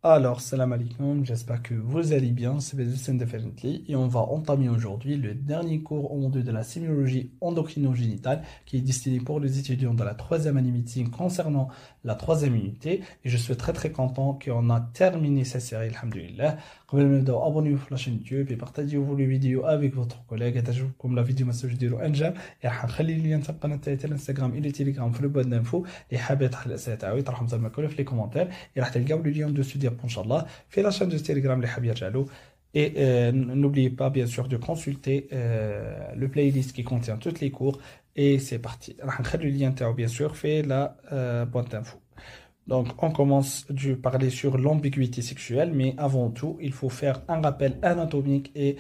Alors, salam alaikum, j'espère que vous allez bien, c'est Bezussin Definitely, et on va entamer aujourd'hui le dernier cours au module de la sémiologie endocrino-génitale qui est destiné pour les étudiants de la troisième année médecine concernant la troisième unité, et je suis très très content qu'on a terminé cette série, alhamdulillah. قبل ما نبداو abonnez-vous sur la chaîne YouTube et partagez-vous les vidéos avec votre collègue et تعجبكم la vidéo ما تنساوش ديروا انجام راح نخلي اللين تاع القناه تاعي الانستغرام الى تيليجرام في البواد دانفو اللي حاب يطرح الاسئله تاعو يطرحهم زعما كله في لي كومونتير راح تلقاو لو لين دو ستوديو ان شاء الله في لا شان دو تيليجرام اللي حاب يرجع له. Et n'oubliez pas bien sûr de consulter le playlist qui contient tous les cours. Et c'est parti. راح نخلي le lien تاعو bien sûr في la boîte d'infos. Donc, on commence de parler sur l'ambiguïté sexuelle, mais avant tout, il faut faire un rappel anatomique et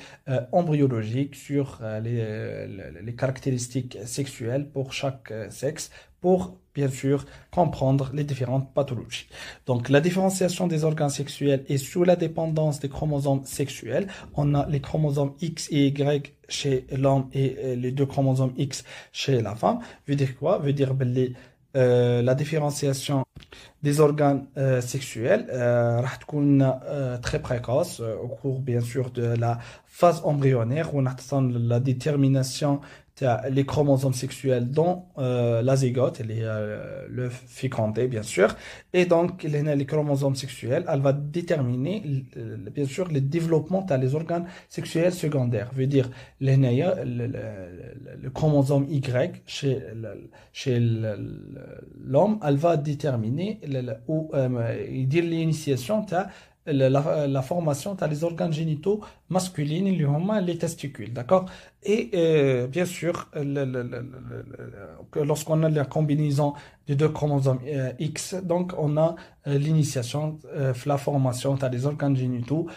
embryologique sur les caractéristiques sexuelles pour chaque sexe, pour bien sûr comprendre les différentes pathologies. Donc, la différenciation des organes sexuels est sous la dépendance des chromosomes sexuels. On a les chromosomes X et Y chez l'homme et les deux chromosomes X chez la femme. Veut dire quoi? Veut dire la différenciation des organes sexuels راح تكون très précoce au cours bien sûr de la phase embryonnaire où on attend la détermination les chromosomes sexuels dans la zygote, le fécondé bien sûr, et donc les chromosomes sexuels, elle va déterminer bien sûr le développement des organes sexuels secondaires, veut dire le chromosome Y chez l'homme, elle va déterminer ou dire l'initiation la formation des organes génitaux masculins, les testicules, d'accord? Et bien sûr, lorsqu'on a la combinaison des deux chromosomes X, donc on a l'initiation, la formation des organes génitaux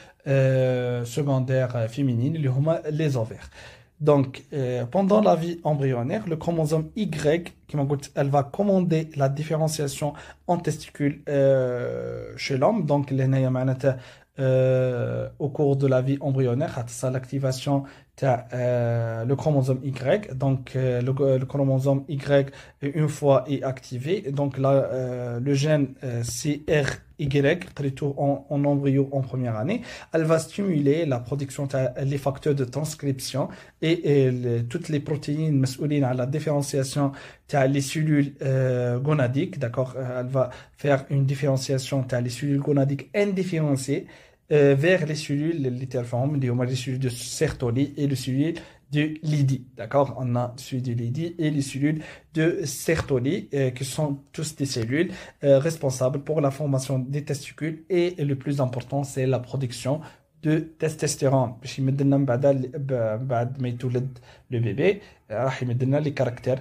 secondaires féminines, les ovaires. Donc, pendant la vie embryonnaire, le chromosome Y, elle va commander la différenciation en testicules chez l'homme. Donc, au cours de la vie embryonnaire, c'est l'activation le chromosome Y. Donc, le chromosome Y, une fois est activé, donc là, le gène CRY, plutôt en embryo en première année, elle va stimuler la production des facteurs de transcription et toutes les protéines masculines à la différenciation les cellules gonadiques, d'accord? Elle va faire une différenciation les cellules gonadiques indifférenciées vers les cellules littéralement, les cellules de Sertoli et les cellules de Lydie, d'accord? On a les cellules de Lydie et les cellules de Sertoli qui sont tous des cellules responsables pour la formation des testicules et le plus important, c'est la production de testostérone. باش يمدلنا بعد ما يتولد le bébé راح يمدلنا les caractères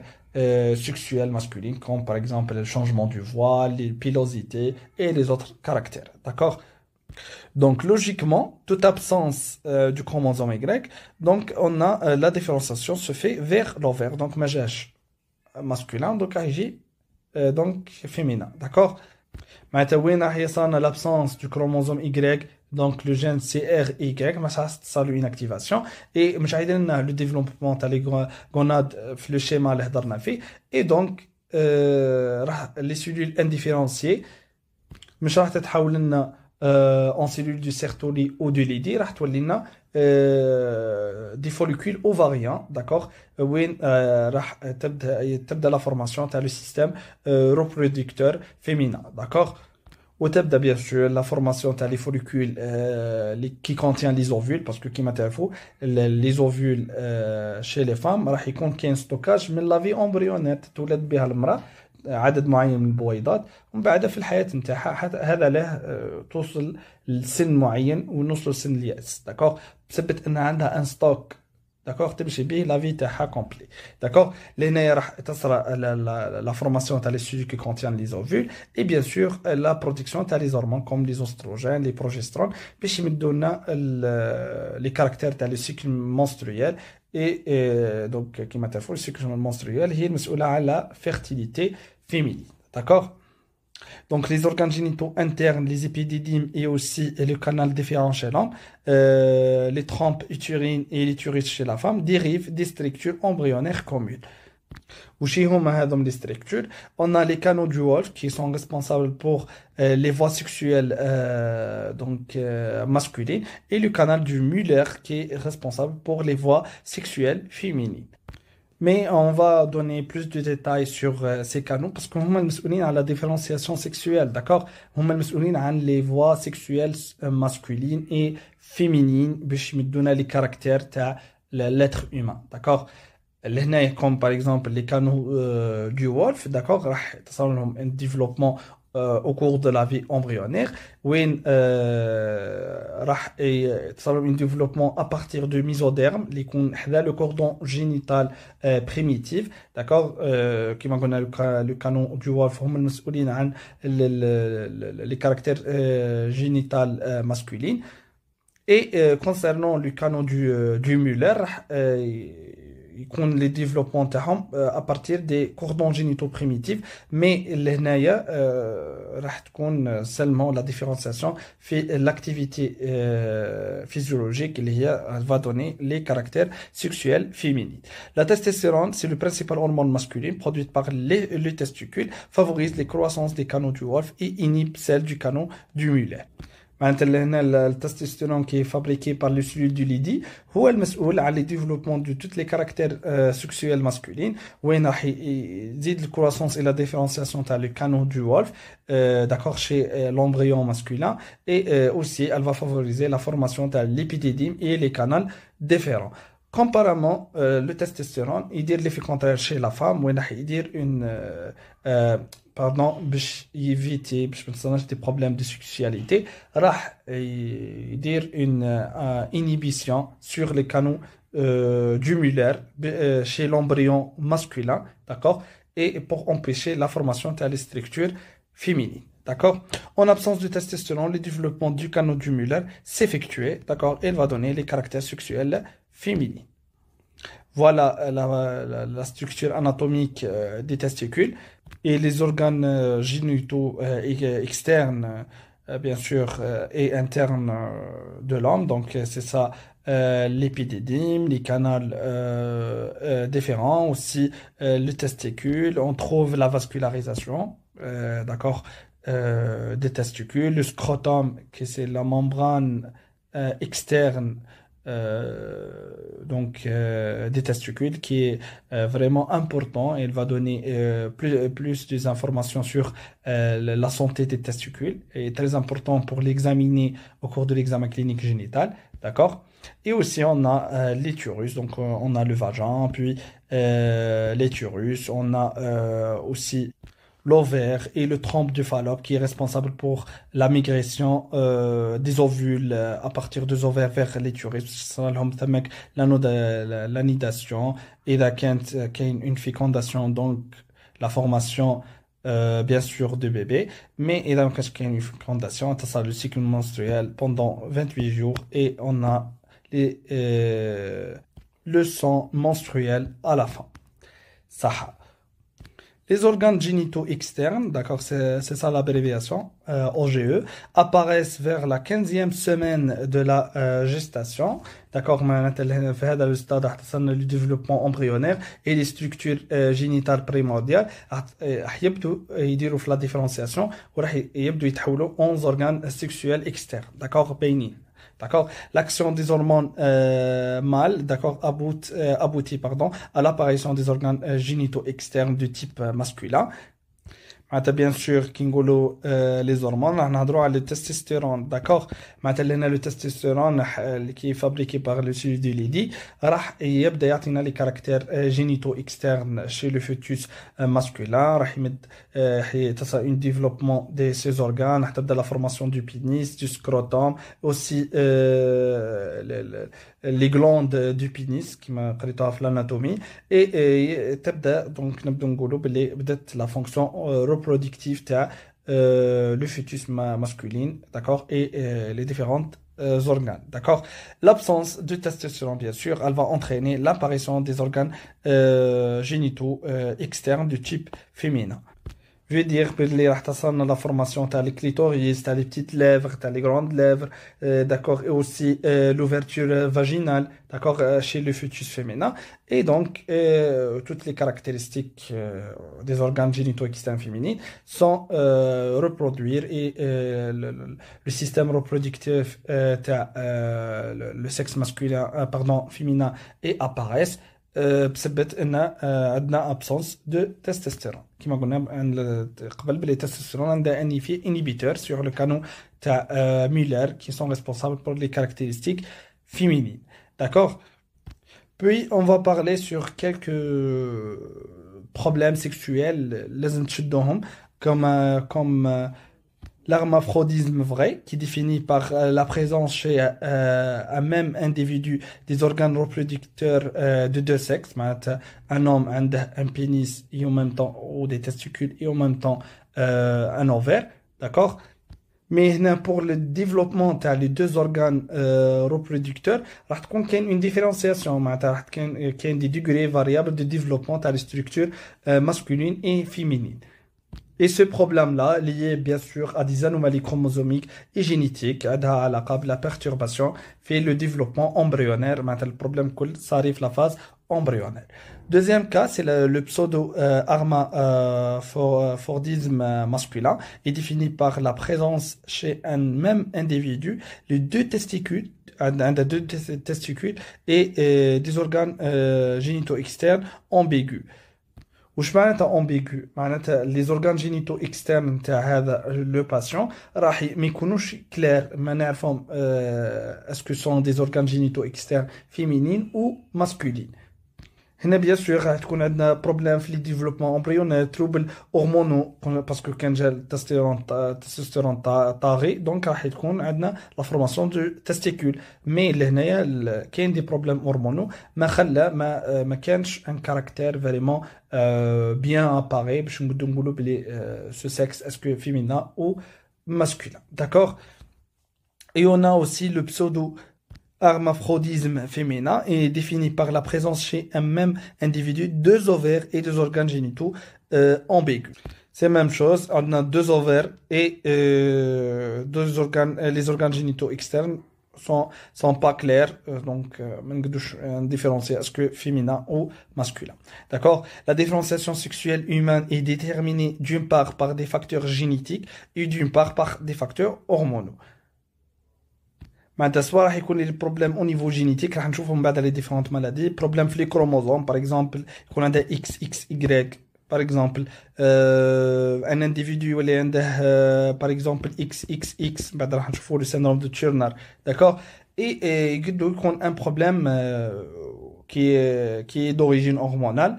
sexuels masculins comme par exemple le changement du voile, les pilosités et les autres caractères, d'accord? Donc, logiquement, toute absence du chromosome Y, donc on a la différenciation se fait vers l'ovaire, donc majage masculin, donc AG, donc féminin, d'accord? معناتها وين راح يصير l'absence du chromosome Y, donc le gène CRY, ما صار له inactivation et مش عايدين لنا le développement تاع les gonades في le schéma اللي هضرنا فيه et donc راح les cellules indifférenciées مش راح تتحول لنا en cellules du Sertoli ou du Lydie راح تولي لنا des follicules ovariens, d'accord? وين راح تبدا la formation تاع le système reproducteur féminin, d'accord? وتبدا bien sûr la formation تاع les follicules qui contient les ovules parce que كيما تعرفوا les ovules chez les femmes راح يكون كاين ستوكاج من لا في امبريونير تولد بها المراه عدد معين من البويضات ومن بعد في الحياة نتاعها هذا له توصل لسن معين ونوصل لسن اليأس داكوغ بسبب ان عندها ان ستوك داكوغ تمشي به لا في تاعها كومبلي داكوغ لهنا راح تصرى لا فورماسيون تاع لي سوجي كي كونتيان لي اوفول اي بيان سور لا برودكسيون تاع لي هرمون كوم لي اوستروجين لي بروجسترون باش يمدوا لنا لي كاركتير تاع لي سيكل منسترويال et donc qui m'interroge, le cycle menstruel هي المسؤولة على la fertilité féminine, d'accord? Donc les organes génitaux internes, les épididymes et aussi le canal déférent chez l'homme, les trompes utérines et l'utérus chez la femme dérivent des structures embryonnaires communes. وشي هما هذوم les structures. On a les canaux du Wolf qui sont responsables pour les voies sexuelles masculines et le canal du Muller qui est responsable pour les voies sexuelles féminines. Mais on va donner plus de détails sur ces canaux parce que هما المسؤولين على la différenciation sexuelle, d'accord? هما المسؤولين عن les voies sexuelles masculines et féminines باش يمدونا les caractères تاع l'être humain, d'accord? لهنا comme par exemple les canaux du Wolf, d'accord, راح تصير لهم un développement au cours de la vie embryonnaire وين راح تصير لهم un développement à partir du mésoderme اللي يكون حدا le cordon génital primitif, d'accord, كما قلنا le canon du Wolf هم المسؤولين عن les caractères génital masculines. Et concernant le canon du Muller, يكون les développements تاعهم à partir des cordons génitaux primitifs, mais لهنايا راح تكون seulement la différenciation في l'activité physiologique اللي هي va donner les caractères sexuels féminins. La testostérone, c'est le principal hormone masculin produite par les testicules, favorise les croissances des canaux du Wolf et inhibe celle du canon du Muller. معناتها le testostérone qui est fabriqué par les cellules du Lydie هو المسؤول على le développement de tous les caractères sexuels masculins وين راح يزيد la croissance et la différenciation تاع le canon du Wolf, d'accord, chez l'embryon masculin, et aussi elle va favoriser la formation de l'épididyme et les canaux déférents. Comparément, le testostérone يدير l'effet contraire chez la femme وين راح يدير une pardon, باش يفيتي باش ما تصنعش des problèmes de sexualité راح يدير une inhibition sur les canaux du Muller chez l'embryon masculin, d'accord, et pour empêcher la formation de la structure féminine. D'accord? En absence de testostérone, le développement du canon du Muller s'effectue, d'accord, et il va donner les caractères sexuels féminins. Voilà la structure anatomique des testicules et les organes génitaux externes, bien sûr, et internes de l'homme. Donc, c'est ça, l'épididyme, les canaux déférents, aussi le testicule. On trouve la vascularisation, d'accord, des testicules, le scrotum, qui c'est la membrane externe des testicules, qui est vraiment important, et il va donner plus des informations sur la santé des testicules, et très important pour l'examiner au cours de l'examen clinique génital, d'accord. Et aussi on a l'utérus, donc on a le vagin, puis l'utérus, on a aussi l'ovaire et le trompe de Fallope qui est responsable pour la migration des ovules à partir des ovaires vers l'utérus. L'anidation et une fécondation, donc la formation bien sûr de bébé, mais il y a une fécondation, ça le cycle menstruel pendant 28 jours et on a le sang menstruel à la fin. Ça. Les organes génitaux externes, d'accord, c'est ça l'abréviation, OGE, apparaissent vers la 15e semaine de la gestation, d'accord, le stade le développement embryonnaire et les structures génitales primordiales يبدو يديروا في la différenciation وراح يبدو يتحولوا 11 organes sexuels externes, d'accord, بينين. D'accord, l'action des hormones mâles, d'accord, aboutit, pardon, à l'apparition des organes génitaux externes de type masculin. Bien sûr, Kingolo, les hormones, on a droit à le testostérone, d'accord. Maintenant, le testostérone qui est fabriqué par le cellules du Lydie, راح يبدأ يعطينا les caractères génitaux externes chez le fœtus masculin, راح يمد تصل un développement de ces organes, راح تبدأ la formation du pénis, du scrotum, aussi les glandes du pénis كما قريتها في l'anatomie, et تبدأ donc نبدأ نقولوا باللي بدأت la fonction reproductive تاع le fœtus masculin, d'accord, et les différentes organes, d'accord. L'absence de testostérone, bien sûr, elle va entraîner l'apparition des organes génitaux externes du type féminin. Je veux dire, باللي راح تصلنا la formation t'as les clitoris, t'as les petites lèvres, t'as les grandes lèvres, d'accord, et aussi l'ouverture vaginale, d'accord, chez le fœtus féminin, et donc toutes les caractéristiques des organes génitaux externes féminins sont reproduire et le système reproductif t'as le sexe masculin, pardon, féminin et apparaissent. بسبب ان عندنا ابسونس دو تستوستيرون كما قلنا قبل بلي التستوستيرون عندها ان ايفي انيبيتور سور لو كانون تاع ميلر qui sont responsables pour les caractéristiques féminines. D'accord? Puis on va parler sur quelques problèmes sexuels لازم تشدوهم comme l'hermaphrodisme vrai, qui est défini par la présence chez un même individu des organes reproducteurs de deux sexes, un homme a un pénis et en même temps, ou des testicules et en même temps un ovaire, d'accord? Mais pour le développement les deux organes reproducteurs, راح تكون كاين une différenciation, راح كاين des degrés variables de développement les structures masculines et féminines. Et ce problème-là, lié bien sûr à des anomalies chromosomiques et génétiques, à la perturbation, fait le développement embryonnaire. Maintenant, le problème, ça arrive la phase embryonnaire. Deuxième cas, c'est le pseudo-hermaphrodisme masculin, est défini par la présence chez un même individu, les deux testicules, et des organes génitaux externes ambigus. وش معناتها امبيغو معناتها لي زورغان جينيتو اكسترن نتاع هذا لو باسيون راح ما يكونوش كلير ما نعرفهم اسكو سون دي زورغان جينيتو اكسترن فيمينين او ماسكولين هنا بيان سور راح تكون عندنا بروبليم في لي ديفلوبمون امبريونير تروبل هرمونو باسكو كان جا التستوستيرون طاغي دونك راح تكون عندنا لا فورماسيون دو تستيكول مي لهنايا كاين دي بروبليم هرمونو ما خلى ما كانش ان كاركتير فريمون bien apparaît باش نقولوا بلي ce sexe est-ce que féminin ou masculin, d'accord? Et on a aussi le pseudo hermaphrodisme féminin est défini par la présence chez un même individu deux ovaires et deux organes génitaux ambigus. C'est la même chose, on a deux ovaires et deux organes, les organes génitaux externes sont pas clairs, donc différencier est-ce que féminin ou masculin. D'accord? La différenciation sexuelle humaine est déterminée d'une part par des facteurs génétiques et d'une part par des facteurs hormonaux. معناتها سواء راح يكون لي البروبليم او نيفو جينيتيك راح نشوفهم بعد لي ديفيرونت مالادي بروبليم في لي كروموزوم باغ اكزومبل يكون عندها اكس اكس يغريك باغ اكزومبل ان انديفيدو يولي عنده باغ اكزومبل اكس اكس اكس بعد راح نشوفوا لو سيندروم دو تشيرنر داكور اي يقدروا يكون ان بروبليم qui est d'origine hormonale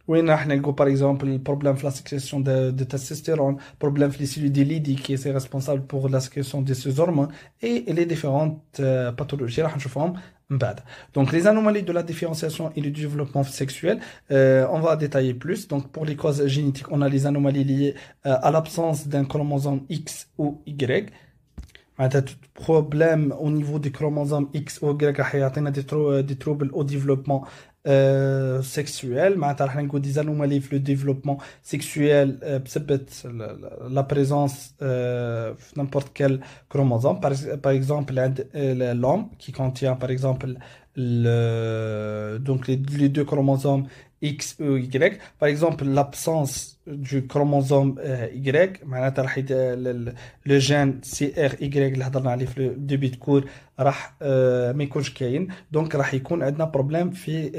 وين راح نلقوا par exemple le problème de la sécrétion de testostérone, problème de l'hydrolydie qui est responsable pour la sécrétion de ces hormones et les différentes pathologies راح نشوفهم من بعد. Donc les anomalies de la différenciation et du développement sexuel, on va détailler plus. Donc pour les causes génétiques, on a les anomalies liées à l'absence d'un chromosome X ou Y. معناتها tout problème au niveau des chromosomes X ou Y راح يعطينا des troubles au développement sexuel معناتها راح نقول des anomalies في le développement sexuel بسبب la présence في n'importe quel chromosome par exemple l'homme qui contient par exemple donc les deux chromosomes X ou Y par exemple l'absence du chromosome Y معناتها راح le gène CRY اللي هضرنا عليه في le début de cours راح ما يكونش كاين دونك راح يكون عندنا بروبليم في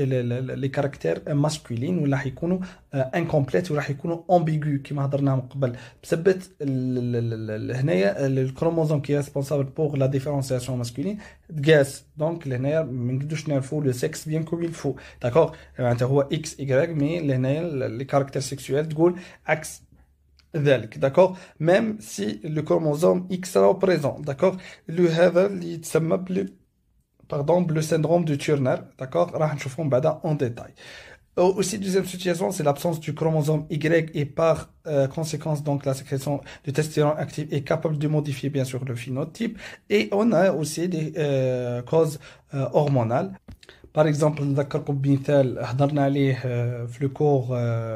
لي كاركتير ماسكولين ولا راح يكونوا انكومبليت وراح يكونوا امبيغو كما هضرنا من قبل بسبب هنايا الكروموزوم كي ريسبونسابل بور لا ديفيرونسياسيون ماسكولين تقاس دونك لهنايا ما نقدروش نعرفوا لو سكس بيان كوم يلفو داكوغ معناتها هو اكس اي مي لهنايا لي كاركتير سيكسويل تقول عكس ذلك d'accord même si le chromosome X sera présent d'accord هذا اللي يتسمى le syndrome de Turner d'accord راح نشوفهم بعدا en détail. Aussi, deuxième situation, c'est l'absence du chromosome Y et par conséquence, donc, la sécrétion de testostérone active est capable de modifier, bien sûr, le phénotype. Et on a aussi des causes hormonales. par exemple نذكركم بمثال هضرنا عليه في لو كور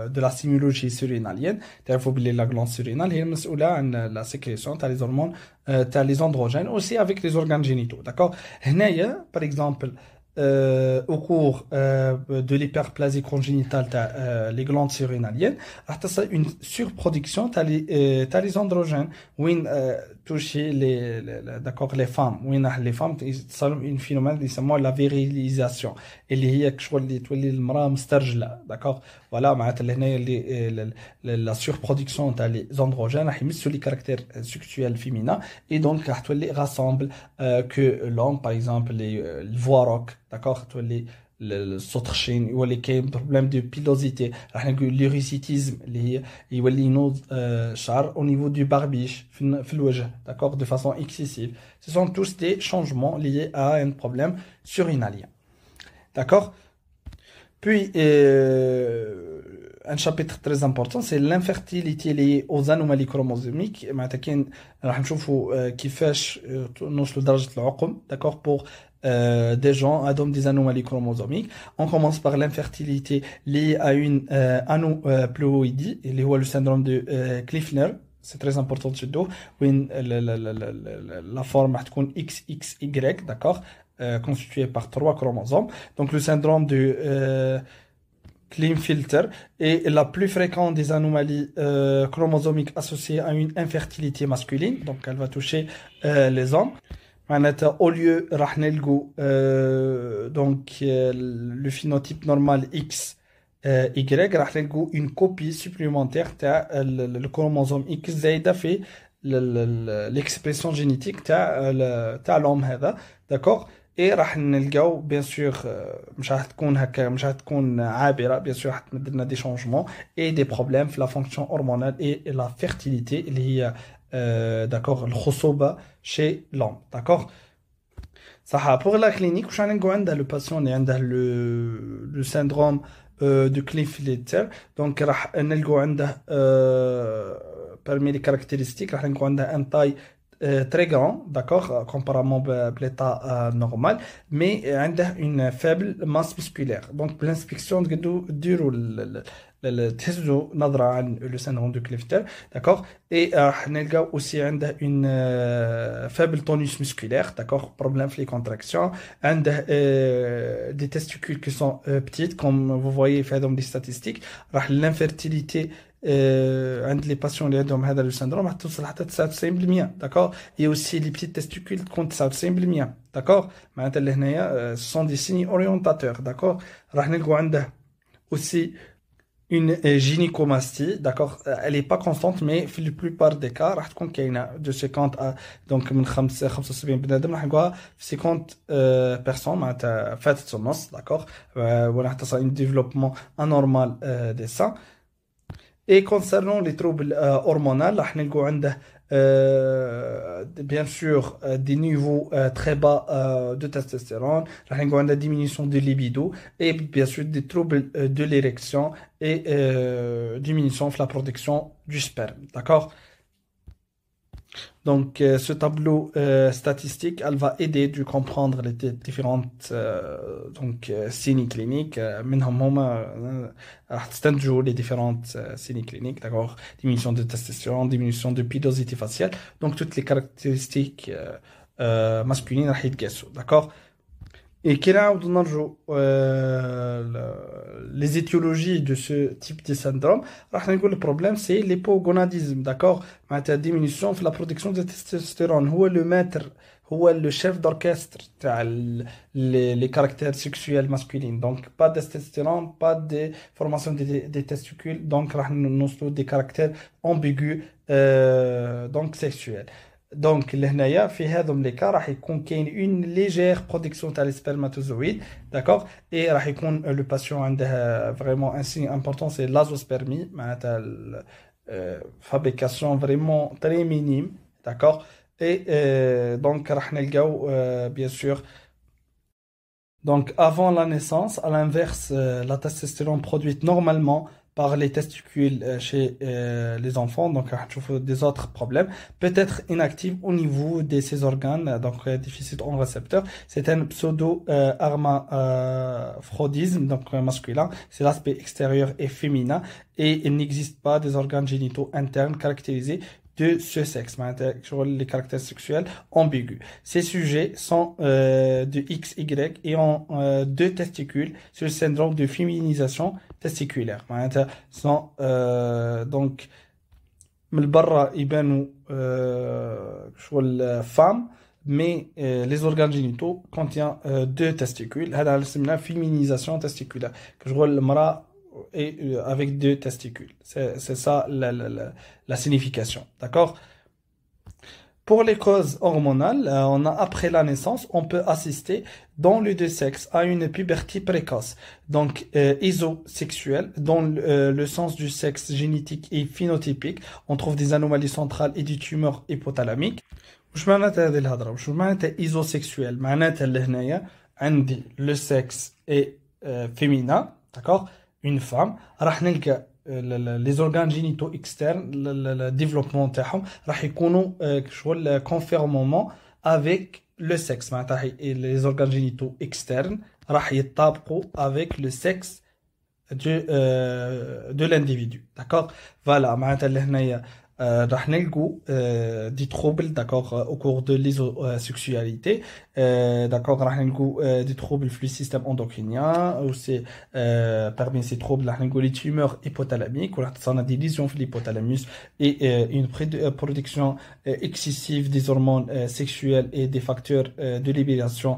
de la sémiologie surrénalienne. تعرفوا باللي la glande surrénale هي المسؤولة عن la sécrétion تاع les hormones تاع les androgènes aussi avec les organes génitaux. D'accord. هنايا par exemple au cours de l'hyperplasie congénitale les glandes surrénaliennes, il y a une surproduction t'as les androgènes, où toucher d'accord, les femmes, où les femmes, c'est un phénomène qui s'appelle la virilisation. Et il y a quelque chose qui est le مسترجلة, d'accord, voilà, la surproduction t'as les androgènes, ils mettent sur les caractères sexuels féminins, et donc rassemble que l'homme, par exemple, les voiroques, d'accord, السطح الشين يولي كاين بروبليم دو بيلوزيتي راح نقول ليوريسيتيزم اللي هي يولي ينوض شعر au niveau du barbiche في الوجه d'accord de façon excessive. Ce sont tous des changements liés à un problème surrénalien, d'accord. Puis un chapitre très important c'est l'infertilité liée aux anomalies chromosomiques. معناتها كاين راح نشوفوا كيفاش نوصلوا لدرجة العقم, d'accord, pour des gens adoptent des anomalies chromosomiques. On commence par l'infertilité liée à une aneuploïdie, et le syndrome de Kliffner. C'est très important de dire, où la forme est XXY, d'accord, constituée par 3 chromosomes. Donc le syndrome de Klinefelter est la plus fréquente des anomalies chromosomiques associées à une infertilité masculine. Donc elle va toucher les hommes. Au lieu راح نلقوا donc le phénotype normal X Y راح نلقوا une copie supplémentaire تاع le chromosome X زايدة في l'expression génétique تاع l'homme هذا, d'accord. et راح نلقاو bien sûr مش راح تكون هكا, مش راح تكون عابرة, bien sûr راح تمد لنا des changements et des problèmes في la fonction hormonale et la fertilité اللي هي d'accord الخصوبة chez l'homme, d'accord. صح. pour la clinique واش نلقاو عندها le patient اللي عنده le syndrome de Klinefelter, donc راح نلقاو عنده parmi les caractéristiques راح نلقاو عنده un taille très grand, d'accord, comparément à l'état normal, mais عنده une faible masse musculaire. Donc l'inspection ديروا تهزوا نظرة عن le syndrome de Klinefelter, d'accord, et راح نلقاو aussi عنده une faible tonus musculaire, d'accord, problème في les contractions, عنده des testicules qui sont petites comme vous voyez في هذوم les statistiques. راح l'infertilité عند les patients اللي عندهم هذا le syndrome راح توصل حتى 99%, d'accord. et aussi les petites testicules تكون 99%, d'accord. معناتها اللي هنايا ce sont des signes orientateurs, d'accord. راح نلقاو عنده aussi une gynécomastie, d'accord. elle est pas constante mais في la plupart des cas راح تكون كاينه de 50 à donc من 75 بنادم راح نلقاوها في 50 personnes معناتها فاتت النص, d'accord. وراح تصل un développement anormal des seins. Et concernant les troubles hormonaux, راح نلقاو عنده bien sûr des niveaux très bas de testostérone, راح نلقاو عنده diminution de libido et bien sûr des troubles de l'érection et diminution de la production du sperme, d'accord. Donc ce tableau statistique, elle va aider de comprendre les différentes donc signes cliniques. منهم هما راح تستنتجوا les différentes signes cliniques, d'accord. diminution de testostérone, diminution de pilosité faciale, donc toutes les caractéristiques masculines راح يتقاسوا, d'accord. Et كي نعاودو نرجعو les étiologies de ce type de syndrome, راح نقول le problème c'est l'hypogonadisme, d'accord. معناتها diminution في la production de testostérone, هو le maître, هو le chef d'orchestre تاع les caractères sexuels masculins. donc pas de testostérone, pas de formation des testicules, donc راح نوصلوا des caractères ambigus donc sexuels. Donc لهنايا في هذوم لي كا راح يكون كاين une légère production تاع السpermatozoïdes, d'accord. et راح يكون le patient عنده vraiment un signe important c'est l'azospermie, معناتها fabrication vraiment très minime, d'accord. et donc راح نلقاو bien sûr donc avant la naissance, à l'inverse la testostérone produite normalement par les testicules chez les enfants, donc je trouve des autres problèmes. Peut-être inactive au niveau de ces organes, donc déficit en récepteur. C'est un pseudo-hermaphrodisme, donc masculin. C'est l'aspect extérieur et féminin et il n'existe pas des organes génitaux internes caractérisés de ce sexe, sur les caractères sexuels ambigus. Ces sujets sont de XY et ont deux testicules sur le syndrome de féminisation testiculaire. Sont donc من البرة يبانوا شغل femme, mais les organes génitaux contiennent deux testicules. هذا اسمها féminisation testiculaire. Que je vois المرأة et avec deux testicules. C'est ça la signification. D'accord? Pour les causes hormonales, on a après la naissance, on peut assister dans les deux sexes à une puberté précoce, donc isosexuelle, dans le sens du sexe génétique et phénotypique. On trouve des anomalies centrales et des tumeurs hypothalamiques. وش معناتها هذه الهضرة؟ وش معناتها isosexuelle؟ معناتها اللي هنايا عندي le sexe est féminin, d'accord? Une femme, راح نلقى les organes génitaux externes, le développement تاعهم راح يكونوا شغل conformément avec le sexe. معناتها les organes génitaux externes راح يتطابقوا avec le sexe de l'individu. D'accord? Voilà, معناتها اللي هنايا راح نلقوا des troubles, d'accord, au cours de l'isosexualité, d'accord, راح نلقوا des troubles du système endocrinien, aussi parmi ces troubles راح نلقوا les tumeurs hypothalamiques, وراح تصنع des lésions في l'hypothalamus et une production excessive des hormones sexuelles et des facteurs de libération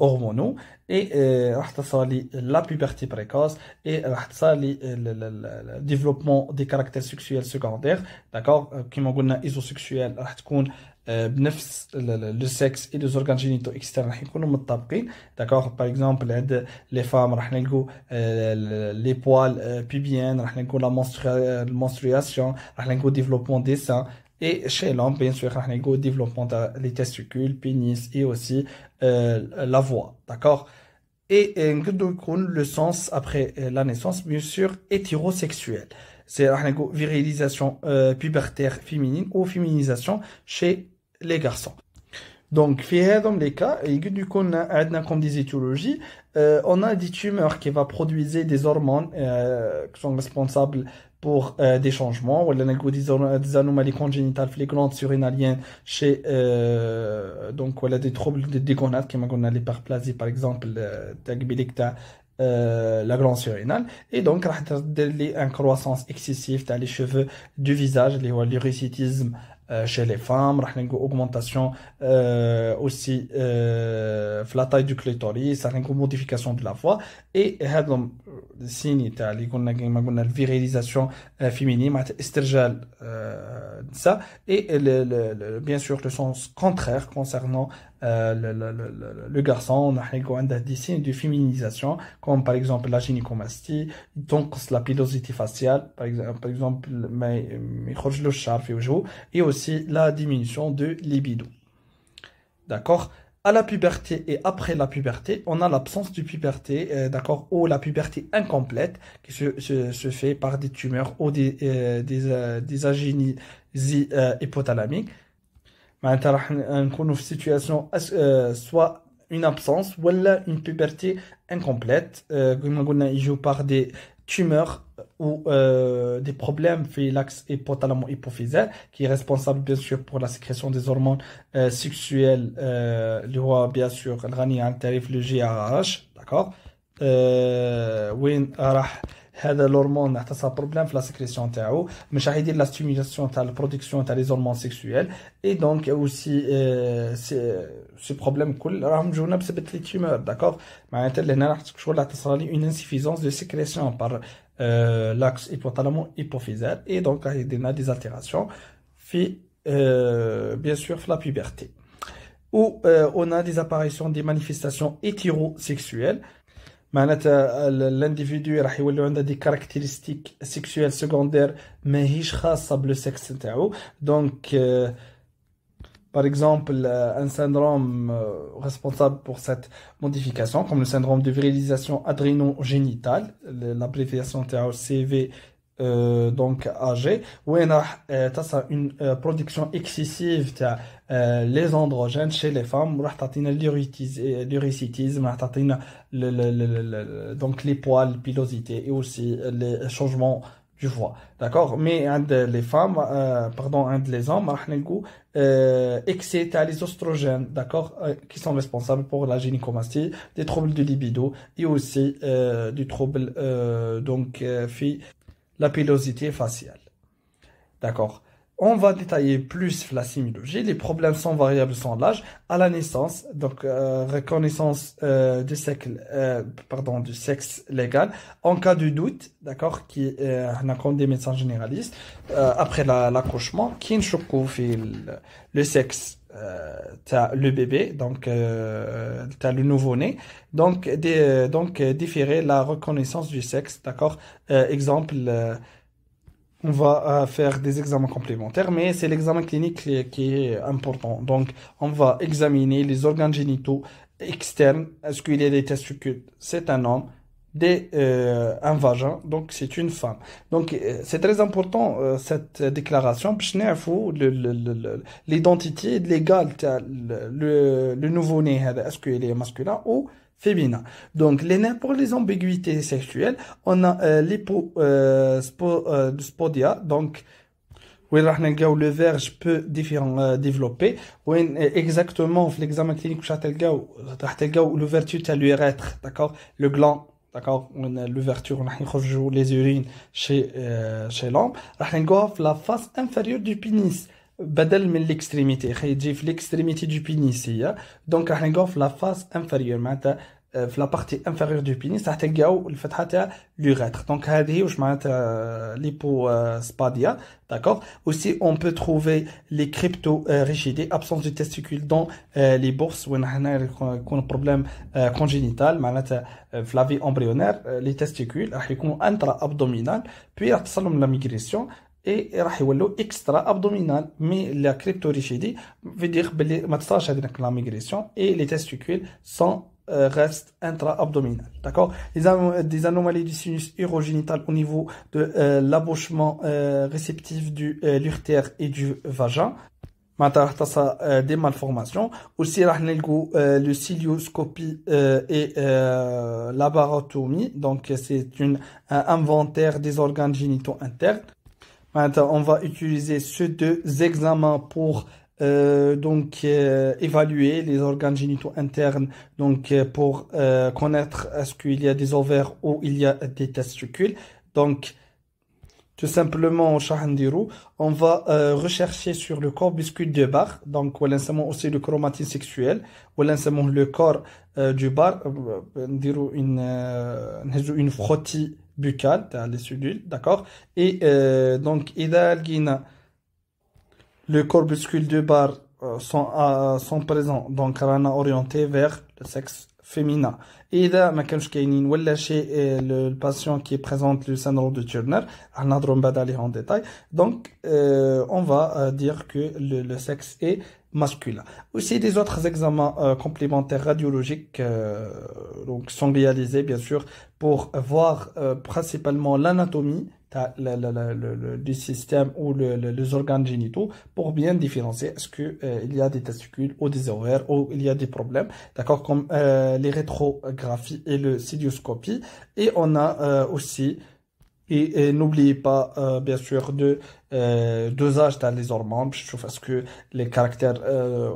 hormonaux, et راح تصل la puberté précoce et راح تصل le développement des caractères sexuels secondaires. D'accord, كما قلنا isosexuel راح تكون بنفس le sexe et les organes génitaux externes راح يكونوا متطابقين. D'accord, par exemple عند les femmes راح نلقوا les poils pubiens, راح نلقوا la menstruation, راح نلقوا développement des seins. Et chez l'homme, bien sûr, راح نلقوا développement des testicules, pénis et aussi la voix. D'accord? Et le sens après la naissance, bien sûr, hétérosexuel. C'est la virilisation pubertaire féminine ou féminisation chez les garçons. Donc, dans les cas, on a comme des étiologies, on a des tumeurs qui vont produire des hormones qui sont responsables pour des changements, ou des anomalies congénitales les glandes surrénaliennes chez donc voilà des troubles des gonades, comme on a l'hyperplasie par exemple, la glande surrénale, et donc une croissance excessive dans les cheveux du visage, l'hirsutisme chez les femmes, une augmentation aussi la taille du clitoris, une modification de la voix, et les signes de virilisation féminine, استرجال ça, et bien sûr le sens contraire concernant le garçon. On a des signes de féminisation comme par exemple la gynécomastie, donc la pilosité faciale par exemple et aussi la diminution de libido. D'accord? À la puberté et après la puberté, on a l'absence de puberté, d'accord, ou la puberté incomplète qui se fait par des tumeurs ou des agénies hypothalamiques. معناتها راح نكونوا في situation soit une absence ou une puberté incomplète, comme on a joué par des tumeurs ou des problèmes في l'axe hypothalamo-hypophysaire qui est responsable bien sûr pour la sécrétion des hormones sexuelles, اللي هو bien sûr الغني عن التعريف le GAH. d'accord, وين راح هذا الهرمون احتصى بروبليم في لا سيكريسيون تاعو، مش راح يدير لا ستيميلاسيون تاع البرودكسيون تاع لي هرمون سيكسويل، اي دونك اوسي سي بروبليم كل راهم جونا بسبب لي تيومور. داكوغ، معناتها لهنا راح شغل تصرى لي اون انسيفيزونس دو سيكريسيون بار لاكس هيبوثالامو هيبوفيزال، اي دونك راح يدير لنا دي التيراسيون في bien sûr la puberté, où on a des apparitions des manifestations hétérosexuelles. معناتها l'individu راح يولي عنده des caractéristiques sexuelles secondaires ماهيش خاصة بالسكس نتاعو. donc par exemple, un syndrome responsable pour cette modification, comme le syndrome de virilisation adrénogénitale, l'abréviation CV, donc âgé, où on a une production excessive les androgènes chez les femmes, راح تعطينا l'uricétisme, راح تعطينا donc les poils, pilosité et aussi les changements du foie, d'accord? Mais عند les femmes, pardon, عند les hommes, راح نلقوا excès تاع les oestrogènes, d'accord? Qui sont responsables pour la gynécomastie, des troubles de libido et aussi du trouble donc la pilosité faciale. D'accord. On va détailler plus la sémiologie. Les problèmes sont variables sans l'âge. À la naissance, donc reconnaissance du sexe légal. En cas de doute, d'accord, qui on a comme des médecins généralistes, après l'accouchement, qui ne fait le sexe t'as le bébé, donc t'as le nouveau-né, donc différer la reconnaissance du sexe, d'accord. Exemple, on va faire des examens complémentaires, mais c'est l'examen clinique qui est important. Donc, on va examiner les organes génitaux externes. Est-ce qu'il y a des testicules? C'est un homme. Un vagin, donc c'est une femme. Donc, c'est très important cette déclaration, parce que nous l'identité légale, le nouveau-né, est-ce qu'il est masculin ou féminin. Donc, pour les ambiguïtés sexuelles, on a l'hypospodia, donc, où le verge peut développer, où exactement, l'examen clinique, l'ouverture de l'urètre, d'accord, le gland, d'accord, l'ouverture, les urines chez l'homme, la face inférieure du pénis. بدل من l'extrémité خيجي في l'extrémité du pénis هي دونك راح نلقاو في la face inférieure معناتها في la partie inférieure du pénis راح تلقاو الفتحه تاع l'urètre. Donc هذه واش معناتها l'hypospadia, d'accord. Aussi on peut trouver les cryptorigidés, absence de testicules dans les bourses وين هنا يكون problème congénital معناتها في la vie embryonnaire les testicules راح يكونوا intra abdominal puis راح تصل لهم la migration et راح يولوا extra abdominal. Mais la cryptorigidie veut dire بلي ما تصارش هذيك la migration et les testicules sont restent intra-abdominales, d'accord. Des anomalies du sinus urogénital au niveau de l'abouchement réceptif du l'urtère et du vagin. معناتها des malformations. Aussi راح نلقوا le cilioscopie et la barotomie. Donc c'est un inventaire des organes génitaux internes. Maintenant, on va utiliser ces deux examens pour évaluer les organes génitaux internes, donc pour connaître est-ce qu'il y a des ovaires ou il y a des testicules. Donc tout simplement on va rechercher sur le corpuscule de Barr, donc aussi le chromatine sexuel, le corps du Barr, une frottis buccale, les cellules, d'accord. Et donc le corpuscule de Barr sont présents, donc on a orienté vers le sexe féminin. Et إذا ما كانش كاينين ولا chez le patient qui présente le syndrome de Turner, on a en détail. Donc on va dire que le sexe est masculin. Aussi des autres examens complémentaires radiologiques donc sont réalisés bien sûr pour voir principalement l'anatomie du système ou les organes génitaux pour bien différencier est-ce que il y a des testicules ou des ovaires ou il y a des problèmes, d'accord, comme les rétrographies et le cilioscopie. Et on a aussi et n'oubliez pas bien sûr de dosage dans les hormones. Je trouve est-ce que les caractères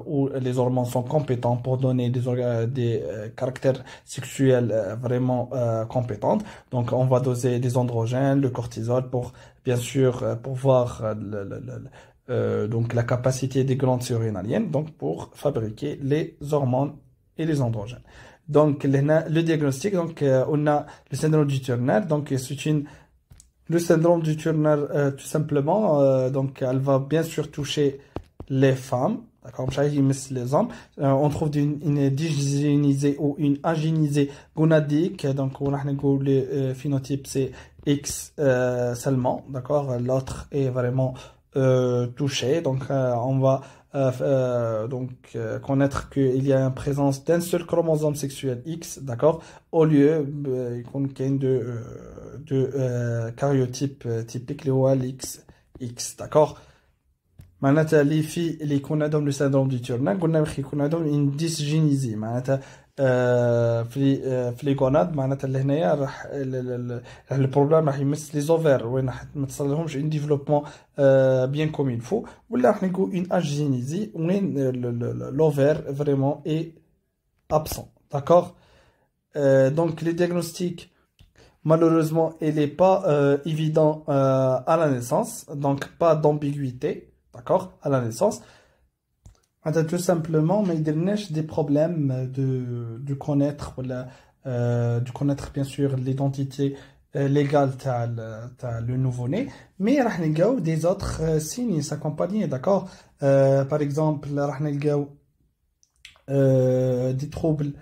ou les hormones sont compétents pour donner des caractères sexuels vraiment compétents. Donc on va doser des androgènes, le cortisol pour bien sûr pour voir donc la capacité des glandes surrénaliennes, donc pour fabriquer les hormones et les androgènes. Donc le diagnostic, donc on a le syndrome du Turner, donc c'est le syndrome du Turner, tout simplement, donc elle va bien sûr toucher les femmes, d'accord, les hommes. On trouve une dysgénisée ou une agénisée gonadique, donc on a le phénotype c'est X seulement, d'accord. L'autre est vraiment touché, donc on va connaître qu'il y a une présence d'un seul chromosome sexuel X, d'accord, au lieu qu'on ait de karyotype typique, le X, d'accord. معناتها اللي اللي يكون عندهم لو سيندروم دي تورنان قلنا باش يكون عندهم ان ديسجينيزي معناتها في لي غوناد معناتها لهنايا راح البروبليم راح يمس لي زوفير وين راح ما تصلهمش ان ديفلوبمون بيان كوم il faut ولا راح نلقوا ان اجينيزي وين لوفير فريمون اي absent d'accord donc les diagnostics malheureusement il n'est pas évident à la naissance donc pas d'ambiguïté. D'accord, à la naissance. Tout simplement, mais il y a des problèmes de connaître, de connaître bien sûr l'identité légale de le nouveau-né, mais il y a des autres signes s'accompagner, d'accord. Par exemple, il y a des troubles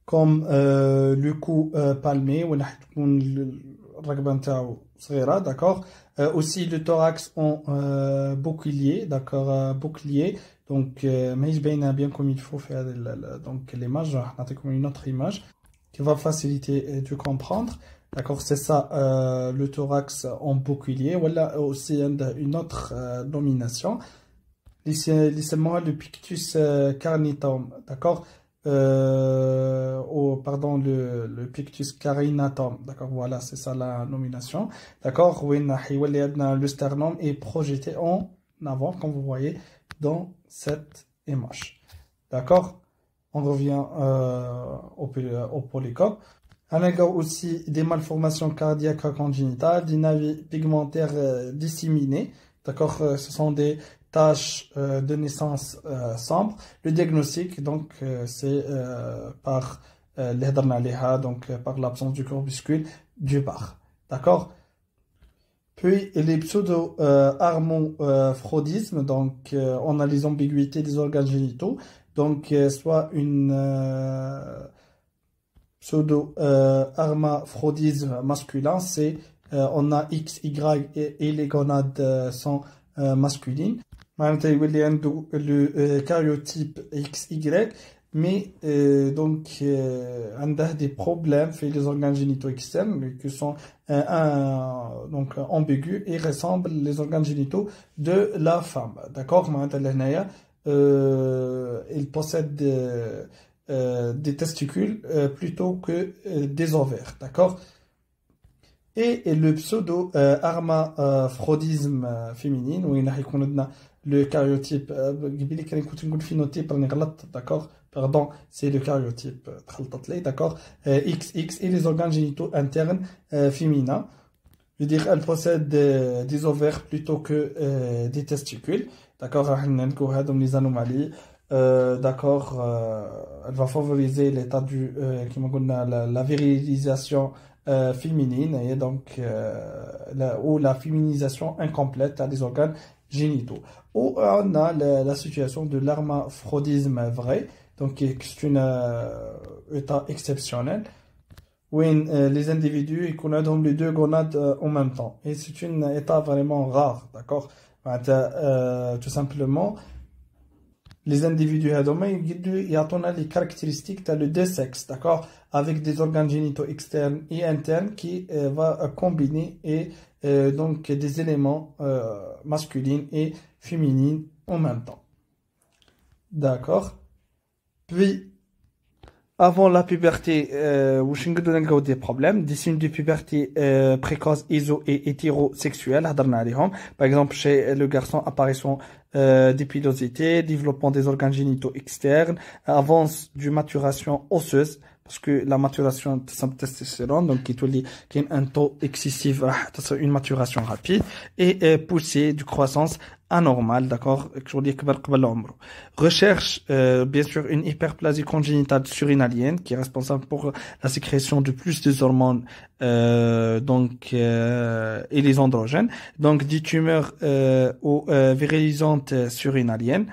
comme le cou palmé, où d'accord. Aussi le thorax en bouclier, d'accord, bouclier. Donc, mais je vais bien comme il faut faire donc l'image, comme une autre image qui va faciliter de comprendre. D'accord, c'est ça, le thorax en bouclier. Voilà aussi une autre nomination. Lycément le pictus carnitum, d'accord. Pardon, le pictus carinatum, d'accord, voilà, c'est ça la nomination, d'accord, le sternum est projeté en avant, comme vous voyez dans cette image, d'accord. On revient au polycope. On a aussi des malformations cardiaques congénitales, des navis pigmentaires disséminés, d'accord, ce sont des tâches de naissance sombre. Le diagnostic, donc, c'est par donc par l'absence du corpuscule du bar. D'accord? Puis les pseudo-armophrodiismes, donc on a les ambiguïtés des organes génitaux, donc soit une pseudo-hermaphrodisme masculin, c'est on a X, Y et les gonades sont masculines. Le karyotype XY, mais donc on a des problèmes fait les organes génitaux externes qui sont donc ambigus et ressemblent les organes génitaux de la femme, d'accord. Il possède des testicules plutôt que des ovaires, d'accord. Et le pseudo-hermaphrodisme féminine où il y a le karyotype d'accord, pardon, c'est le karyotype d'accord, XX et les organes génitaux internes féminins. Je veux dire, elle possède des ovaires plutôt que des testicules, d'accord. Les anomalies, d'accord, elle va favoriser l'état du la virilisation féminine et donc ou la féminisation incomplète des organes génitaux. Ou on a la situation de l'hermaphrodisme vrai, donc c'est un état exceptionnel où les individus ont les deux gonades en même temps, et c'est un état vraiment rare, d'accord. Tout simplement les individus ils ont les caractéristiques de deux sexes, d'accord, avec des organes génitaux externes et internes qui va combiner et donc des éléments masculins et féminins en même temps, d'accord. Puis avant la puberté, des problèmes, des signes de puberté précoce, iso et hétérosexuels, par exemple chez le garçon apparition des pilosités, développement des organes génitaux externes, avance du maturation osseuse, parce que la maturation de testostérone, donc qui est un taux excessif, une maturation rapide, et poussée de croissance anormale, d'accord, recherche bien sûr une hyperplasie congénitale surinalienne qui est responsable pour la sécrétion de plus des hormones et les androgènes, donc des tumeurs virilisantes surinaliennes,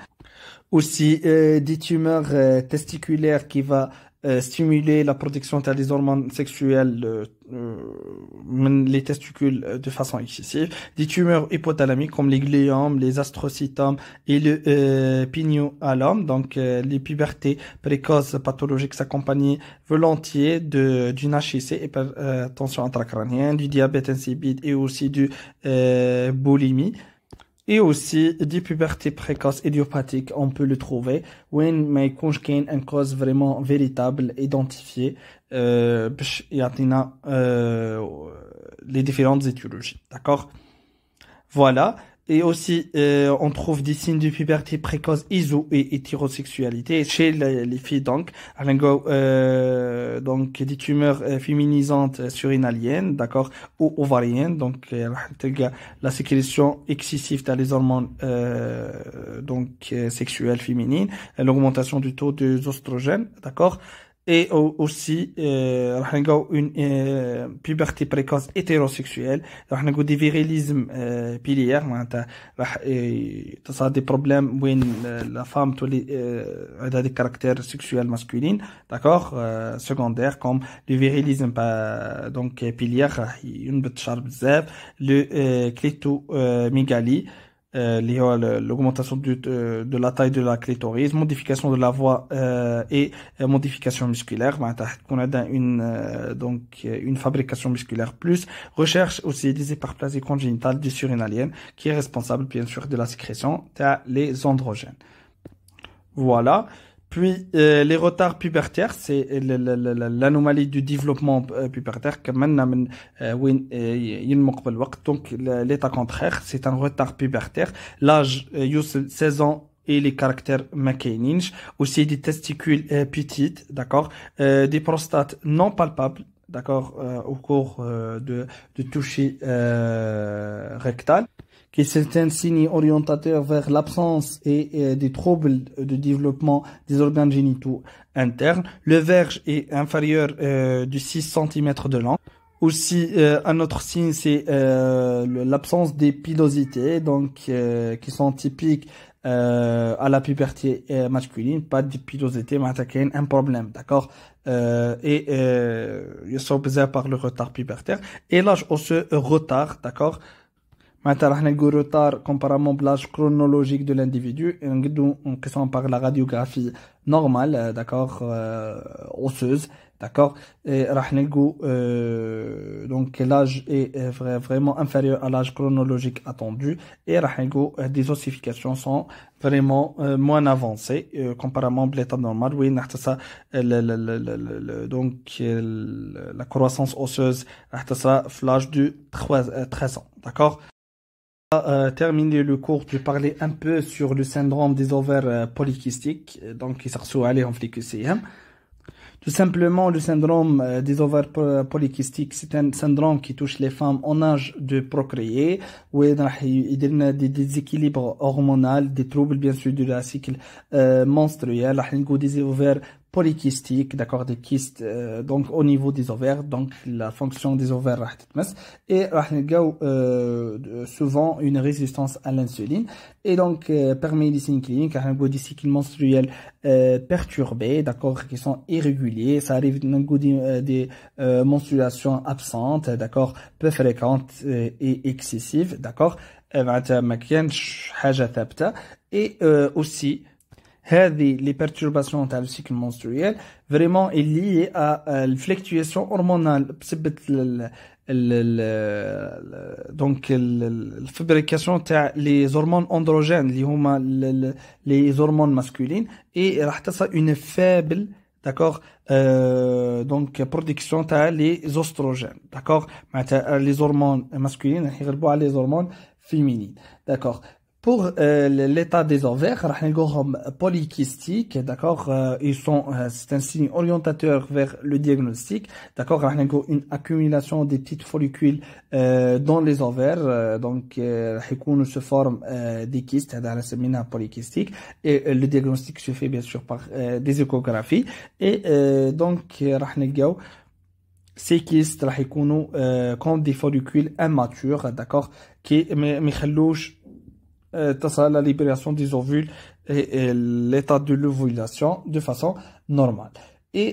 aussi des tumeurs testiculaires qui va stimuler la production des hormones sexuelles les testicules de façon excessive, des tumeurs hypothalamiques comme les gliomes, les astrocytomes et le pignoalome, donc les pubertés précoces pathologiques s'accompagner volontiers d'une HIC, hypertension intracrânienne, du diabète insipide et aussi du boulimie. Et aussi, des pubertés précoces idiopathiques, on peut le trouver, when ما يكونش كاين une cause vraiment véritable, identifiée, باش يعطينا les différentes étiologies. D'accord? Voilà. Et aussi, on trouve des signes de puberté précoce iso et hétérosexualité chez les filles, donc des tumeurs féminisantes surinaliennes, d'accord, ou ovariennes, donc la sécrétion excessive dans les hormones sexuelles féminines, l'augmentation du taux des oestrogènes, d'accord. Et aussi une puberté précoce hétérosexuelle, des virilismes biliaires, des problèmes où la femme a des caractères sexuels masculins, d'accord, secondaires comme le virilisme donc biliaire, le clitomégalie, l'augmentation de la taille de la clitoris, modification de la voix et modification musculaire, qu'on a une fabrication musculaire plus, recherche aussi des hyperplasies congénitales du surinalien qui est responsable bien sûr de la sécrétion les androgènes. Voilà. Puis les retards pubertaires, c'est l'anomalie du développement pubertaire donc l'état contraire, c'est un retard pubertaire. L'âge 16 ans et les caractères McKinney, aussi des testicules petites, d'accord, des prostates non palpables, d'accord, au cours de toucher rectal, qui est un signe orientateur vers l'absence et des troubles de développement des organes génitaux internes. Le verge est inférieur de 6 cm de long. Aussi, un autre signe, c'est l'absence des pilosités, donc qui sont typiques à la puberté masculine, pas de pilosité, mais un problème, d'accord. Et ils sont basés par le retard pubertaire. Et l'âge osseux retard, d'accord. Maintenant, on a un retard comparément à l'âge chronologique de l'individu. On question par la radiographie normale, d'accord, osseuse, d'accord. Et donc l'âge est vraiment inférieur à l'âge chronologique attendu. Et des ossifications sont vraiment moins avancées comparément à l'état normal. Oui, donc la croissance osseuse, l'âge de 13 ans, d'accord. Terminer le cours, je vais parler un peu sur le syndrome des ovaires polykystiques, donc qui s'arrête à aller en flicucéum. Tout simplement, le syndrome des ovaires polykystiques, c'est un syndrome qui touche les femmes en âge de procréer, où il y a des déséquilibres hormonaux, des troubles bien sûr de la cycle menstruel, des ovaires polykystiques, d'accord, des kystes donc au niveau des ovaires, donc la fonction des ovaires راح تتمس et راح نلقاو souvent une résistance à l'insuline. Et donc parmi les signes cliniques راح نلقاو des cycles menstruels perturbés, d'accord, qui sont irréguliers. Ça arrive des menstruations absentes, d'accord, peu fréquentes et excessives, d'accord, ما كانش حاجة ثابتة. Et aussi les perturbations dans le cycle menstruel vraiment est liée à la fluctuation hormonale donc la fabrication les hormones androgènes les hormones masculines et ça une faible, d'accord, donc production les oestrogènes, d'accord, les hormones masculines les hormones féminines, d'accord. Pour l'état des ovaires, polykystiques, d'accord, c'est un signe orientateur vers le diagnostic, d'accord, une accumulation des petites follicules dans les ovaires, donc se forment des kystes, c'est polykystique, et le diagnostic se fait bien sûr par des échographies, et donc ces kystes comme des follicules immatures, d'accord, qui la libération des ovules et l'état de l'ovulation de façon normale. Et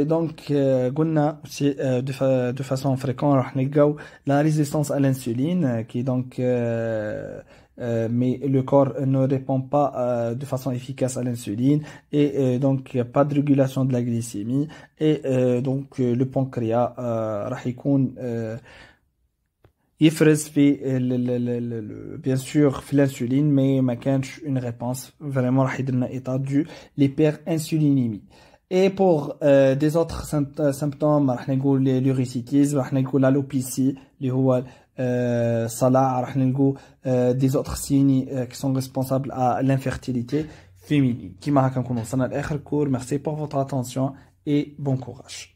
donc, قلنا aussi de façon fréquente راح نلقاو la résistance à l'insuline qui est donc mais le corps ne répond pas de façon efficace à l'insuline et donc il n'y a pas de régulation de la glycémie et donc le pancréas راح يكون يفرز في bien sûr في l'insuline mais ما كانش une réponse vraiment راح يدير لنا état du l'hyperinsulinémie. Et pour des autres symptômes راح نقول l'uricitis راح نقول l'alopécie اللي هو الصلع راح نلقوا des autres signes qui sont responsables à l'infertilité féminine. كيما هكا نكون وصلنا لاخر كور. Merci pour votre attention et bon courage.